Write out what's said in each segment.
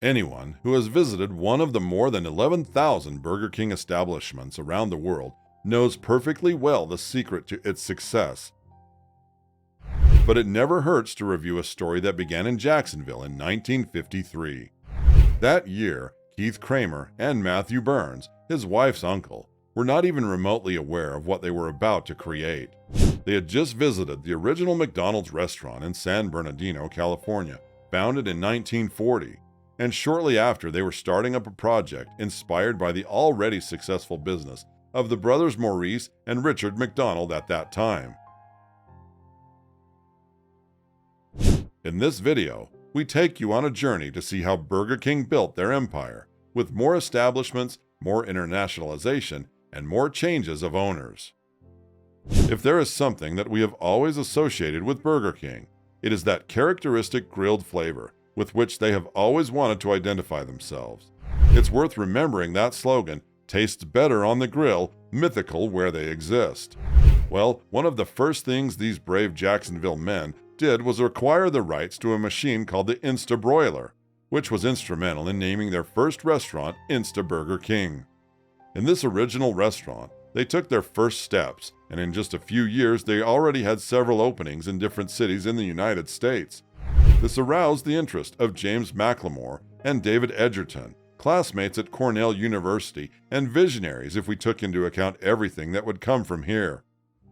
Anyone who has visited one of the more than 11,000 Burger King establishments around the world knows perfectly well the secret to its success. But it never hurts to review a story that began in Jacksonville in 1953. That year, Keith Kramer and Matthew Burns, his wife's uncle, were not even remotely aware of what they were about to create. They had just visited the original McDonald's restaurant in San Bernardino, California, founded in 1940, and shortly after they were starting up a project inspired by the already successful business of the brothers Maurice and Richard McDonald at that time. In this video, we take you on a journey to see how Burger King built their empire, with more establishments, more internationalization, and more changes of owners. If there is something that we have always associated with Burger King, it is that characteristic grilled flavor with which they have always wanted to identify themselves. It's worth remembering that slogan, "Tastes better on the grill, mythical where they exist." Well, one of the first things these brave Jacksonville men did was acquire the rights to a machine called the Insta Broiler, which was instrumental in naming their first restaurant Insta Burger King. In this original restaurant, they took their first steps, and in just a few years they already had several openings in different cities in the United States. This aroused the interest of James McLemore and David Edgerton, classmates at Cornell University and visionaries if we took into account everything that would come from here.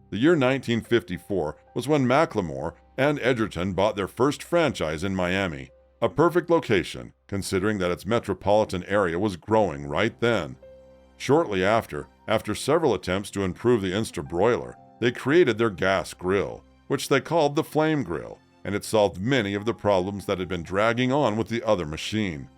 The year 1954 was when McLemore and Edgerton bought their first franchise in Miami, a perfect location considering that its metropolitan area was growing right then. Shortly after several attempts to improve the Insta Broiler, they created their gas grill, which they called the Flame Grill, and it solved many of the problems that had been dragging on with the other machine.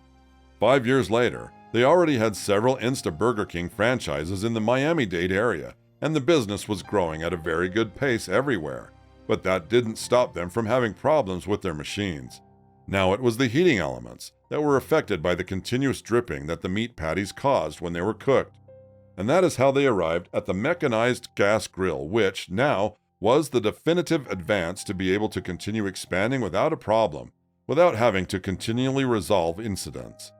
5 years later, they already had several Insta Burger King franchises in the Miami-Dade area, and the business was growing at a very good pace everywhere. But that didn't stop them from having problems with their machines. Now it was the heating elements that were affected by the continuous dripping that the meat patties caused when they were cooked. And that is how they arrived at the mechanized gas grill, which, now, was the definitive advance to be able to continue expanding without a problem, without having to continually resolve incidents.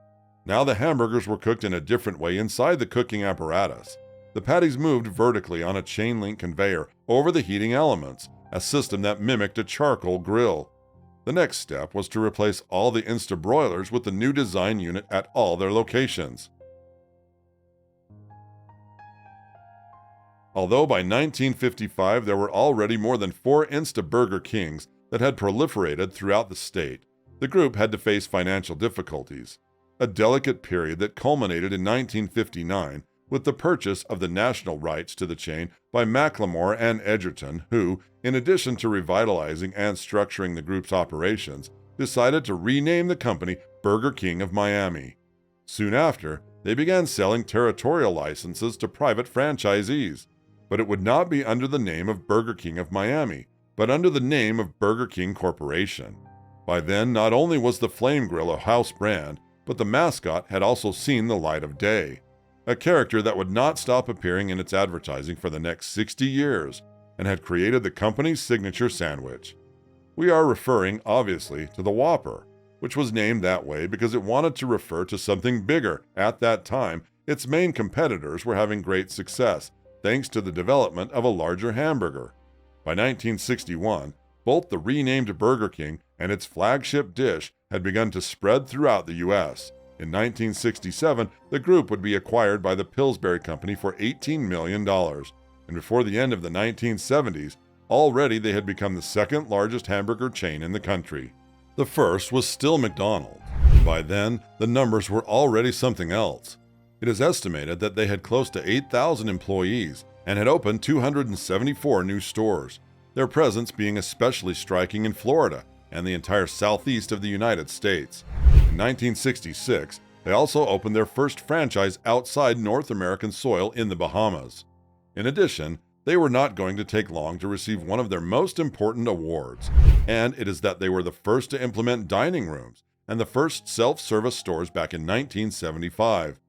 Now the hamburgers were cooked in a different way inside the cooking apparatus. The patties moved vertically on a chain-link conveyor over the heating elements, a system that mimicked a charcoal grill. The next step was to replace all the Insta broilers with the new design unit at all their locations. Although by 1955 there were already more than 4 Insta Burger Kings that had proliferated throughout the state, the group had to face financial difficulties, a delicate period that culminated in 1959 with the purchase of the national rights to the chain by McLemore and Edgerton, who, in addition to revitalizing and structuring the group's operations, decided to rename the company Burger King of Miami. Soon after, they began selling territorial licenses to private franchisees, but it would not be under the name of Burger King of Miami, but under the name of Burger King Corporation. By then, not only was the Flame Grill a house brand, but the mascot had also seen the light of day, a character that would not stop appearing in its advertising for the next 60 years, and had created the company's signature sandwich. We are referring, obviously, to the Whopper, which was named that way because it wanted to refer to something bigger. At that time, its main competitors were having great success, thanks to the development of a larger hamburger. By 1961, both the renamed Burger King and its flagship dish had begun to spread throughout the U.S. In 1967, the group would be acquired by the Pillsbury Company for $18 million, and before the end of the 1970s, already they had become the second largest hamburger chain in the country. The first was still McDonald's. By then, the numbers were already something else. It is estimated that they had close to 8,000 employees and had opened 274 new stores, their presence being especially striking in Florida and the entire southeast of the United States. In 1966, they also opened their first franchise outside North American soil in the Bahamas. In addition, they were not going to take long to receive one of their most important awards, and it is that they were the first to implement dining rooms and the first self-service stores back in 1975.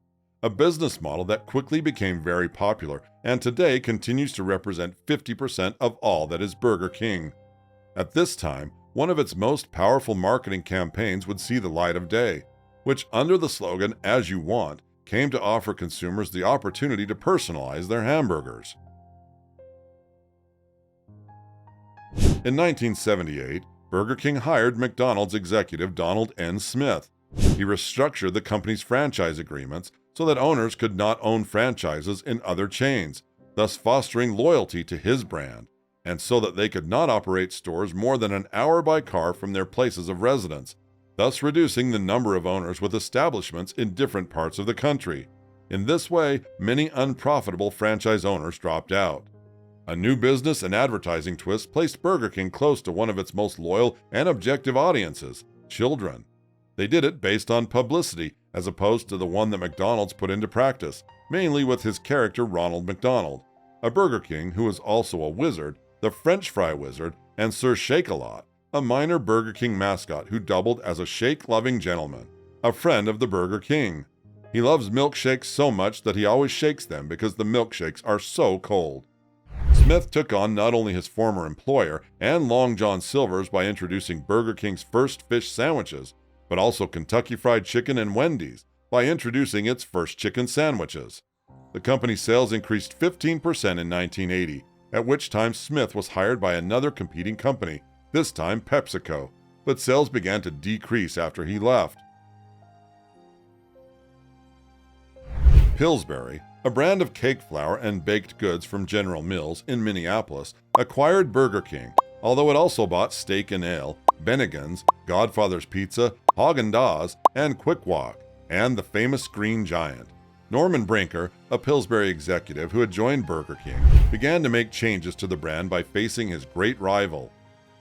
A business model that quickly became very popular and today continues to represent 50% of all that is Burger King. At this time, one of its most powerful marketing campaigns would see the light of day, which under the slogan "As You Want," came to offer consumers the opportunity to personalize their hamburgers. In 1978, Burger King hired McDonald's executive Donald N. Smith. He restructured the company's franchise agreements so that owners could not own franchises in other chains, thus fostering loyalty to his brand, and so that they could not operate stores more than an hour by car from their places of residence, thus reducing the number of owners with establishments in different parts of the country. In this way, many unprofitable franchise owners dropped out. A new business and advertising twist placed Burger King close to one of its most loyal and objective audiences, children. They did it based on publicity as opposed to the one that McDonald's put into practice, mainly with his character Ronald McDonald, a Burger King who was also a wizard, the French fry wizard, and Sir Shake-a-Lot, a minor Burger King mascot who doubled as a shake-loving gentleman, a friend of the Burger King. He loves milkshakes so much that he always shakes them because the milkshakes are so cold. Smith took on not only his former employer and Long John Silver's by introducing Burger King's first fish sandwiches, but also Kentucky Fried Chicken and Wendy's by introducing its first chicken sandwiches. The company's sales increased 15% in 1980, at which time Smith was hired by another competing company, this time PepsiCo, but sales began to decrease after he left. Pillsbury, a brand of cake flour and baked goods from General Mills in Minneapolis, acquired Burger King, although it also bought Steak and Ale, Bennigan's, Godfather's Pizza, Haagen-Dazs, and Quick Walk, and the famous Green Giant. Norman Brinker, a Pillsbury executive who had joined Burger King, began to make changes to the brand by facing his great rival.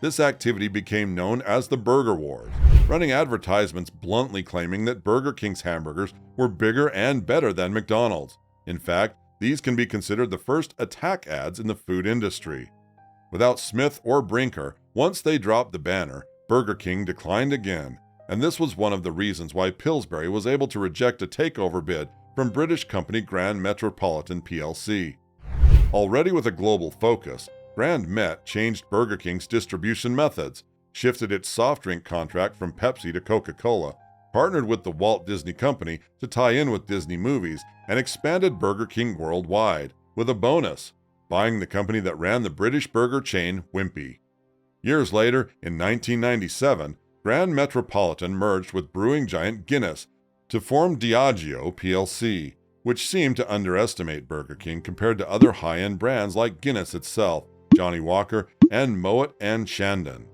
This activity became known as the Burger Wars, running advertisements bluntly claiming that Burger King's hamburgers were bigger and better than McDonald's. In fact, these can be considered the first attack ads in the food industry. Without Smith or Brinker, once they dropped the banner, Burger King declined again, and this was one of the reasons why Pillsbury was able to reject a takeover bid from British company Grand Metropolitan plc. Already with a global focus, Grand Met changed Burger King's distribution methods, shifted its soft drink contract from Pepsi to Coca-Cola, partnered with the Walt Disney Company to tie in with Disney movies, and expanded Burger King worldwide, with a bonus, buying the company that ran the British burger chain Wimpy. Years later, in 1997, Grand Metropolitan merged with brewing giant Guinness to form Diageo plc, which seemed to underestimate Burger King compared to other high-end brands like Guinness itself, Johnnie Walker, and Moet and Chandon.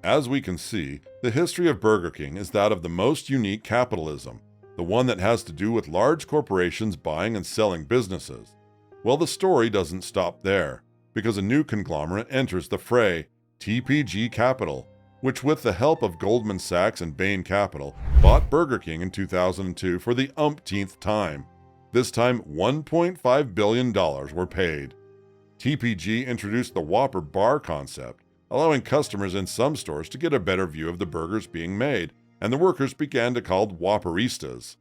As we can see, the history of Burger King is that of the most unique capitalism, the one that has to do with large corporations buying and selling businesses. Well, the story doesn't stop there, because a new conglomerate enters the fray, TPG Capital, which with the help of Goldman Sachs and Bain Capital, bought Burger King in 2002 for the umpteenth time. This time, $1.5 billion were paid. TPG introduced the Whopper bar concept, allowing customers in some stores to get a better view of the burgers being made, and the workers began to called Whopperistas.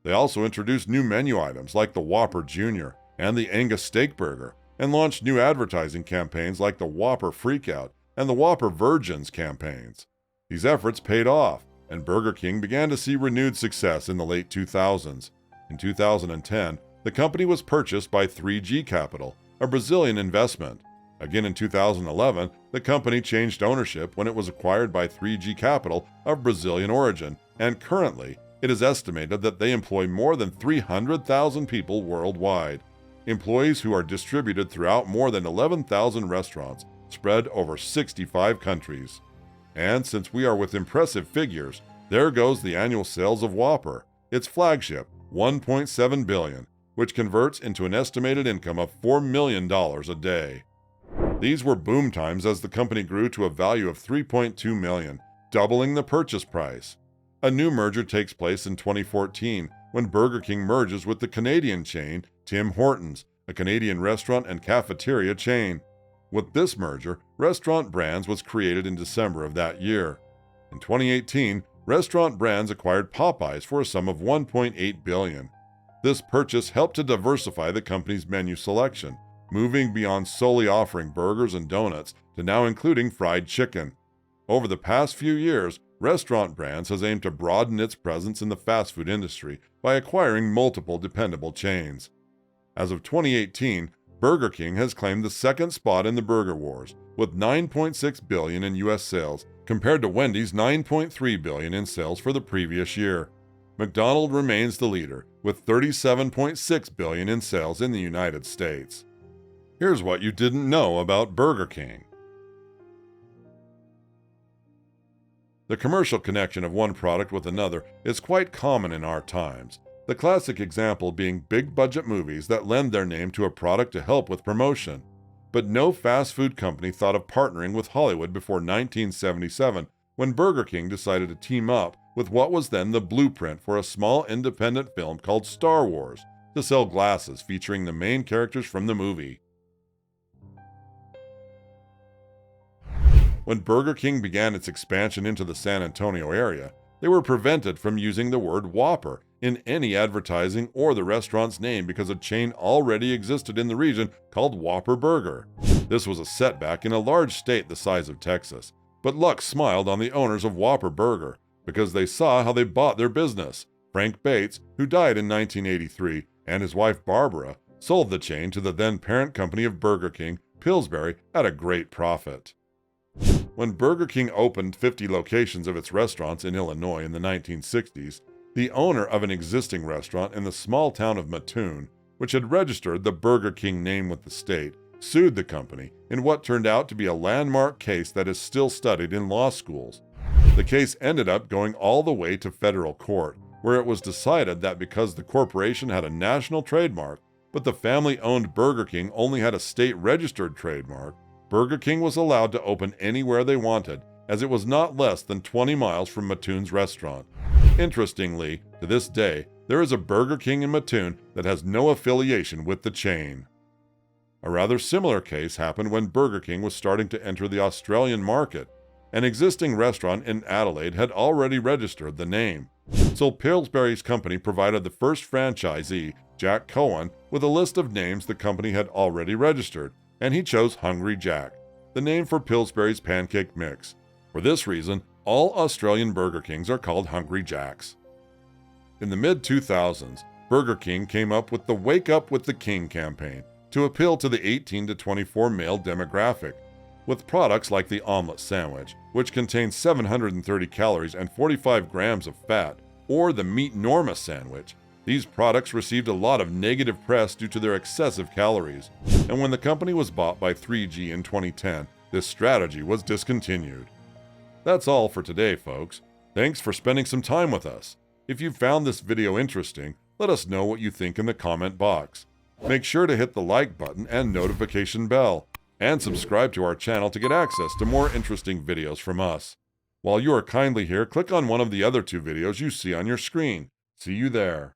They also introduced new menu items like the Whopper Jr. and the Angus Steak Burger, and launched new advertising campaigns like the Whopper Freakout and the Whopper Virgins campaigns. These efforts paid off, and Burger King began to see renewed success in the late 2000s. In 2010, the company was purchased by 3G Capital, a Brazilian investment. Again in 2011, the company changed ownership when it was acquired by 3G Capital of Brazilian origin, and currently, it is estimated that they employ more than 300,000 people worldwide, employees who are distributed throughout more than 11,000 restaurants spread over 65 countries. And since we are with impressive figures, there goes the annual sales of Whopper, its flagship, $1.7 billion, which converts into an estimated income of $4 million a day. These were boom times as the company grew to a value of $3.2 million, doubling the purchase price. A new merger takes place in 2014 when Burger King merges with the Canadian chain Tim Hortons, a Canadian restaurant and cafeteria chain. With this merger, Restaurant Brands was created in December of that year. In 2018, Restaurant Brands acquired Popeyes for a sum of $1.8 billion. This purchase helped to diversify the company's menu selection, moving beyond solely offering burgers and donuts to now including fried chicken. Over the past few years, Restaurant Brands has aimed to broaden its presence in the fast food industry by acquiring multiple dependable chains. As of 2018, Burger King has claimed the second spot in the Burger Wars, with $9.6 billion in U.S. sales, compared to Wendy's $9.3 billion in sales for the previous year. McDonald's remains the leader, with $37.6 billion in sales in the United States. Here's what you didn't know about Burger King. The commercial connection of one product with another is quite common in our times, the classic example being big-budget movies that lend their name to a product to help with promotion. But no fast food company thought of partnering with Hollywood before 1977, when Burger King decided to team up with what was then the blueprint for a small independent film called Star Wars, to sell glasses featuring the main characters from the movie. When Burger King began its expansion into the San Antonio area, they were prevented from using the word Whopper in any advertising or the restaurant's name because a chain already existed in the region called Whopper Burger. This was a setback in a large state the size of Texas, but luck smiled on the owners of Whopper Burger because they saw how they bought their business. Frank Bates, who died in 1983, and his wife Barbara sold the chain to the then parent company of Burger King, Pillsbury, at a great profit. When Burger King opened 50 locations of its restaurants in Illinois in the 1960s, the owner of an existing restaurant in the small town of Mattoon, which had registered the Burger King name with the state, sued the company in what turned out to be a landmark case that is still studied in law schools. The case ended up going all the way to federal court, where it was decided that because the corporation had a national trademark, but the family-owned Burger King only had a state-registered trademark, Burger King was allowed to open anywhere they wanted, as it was not less than 20 miles from Mattoon's restaurant. Interestingly, to this day, there is a Burger King in Mattoon that has no affiliation with the chain. A rather similar case happened when Burger King was starting to enter the Australian market. An existing restaurant in Adelaide had already registered the name, so Pillsbury's company provided the first franchisee, Jack Cohen, with a list of names the company had already registered, and he chose Hungry Jack, the name for Pillsbury's pancake mix. For this reason, all Australian Burger Kings are called Hungry Jacks. In the mid-2000s, Burger King came up with the Wake Up with the King campaign to appeal to the 18 to 24 male demographic, with products like the omelet sandwich, which contains 730 calories and 45 grams of fat, or the Meat Norma sandwich. These products received a lot of negative press due to their excessive calories, and when the company was bought by 3G in 2010, this strategy was discontinued. That's all for today, folks. Thanks for spending some time with us. If you found this video interesting, let us know what you think in the comment box. Make sure to hit the like button and notification bell, and subscribe to our channel to get access to more interesting videos from us. While you are kindly here, click on one of the other 2 videos you see on your screen. See you there.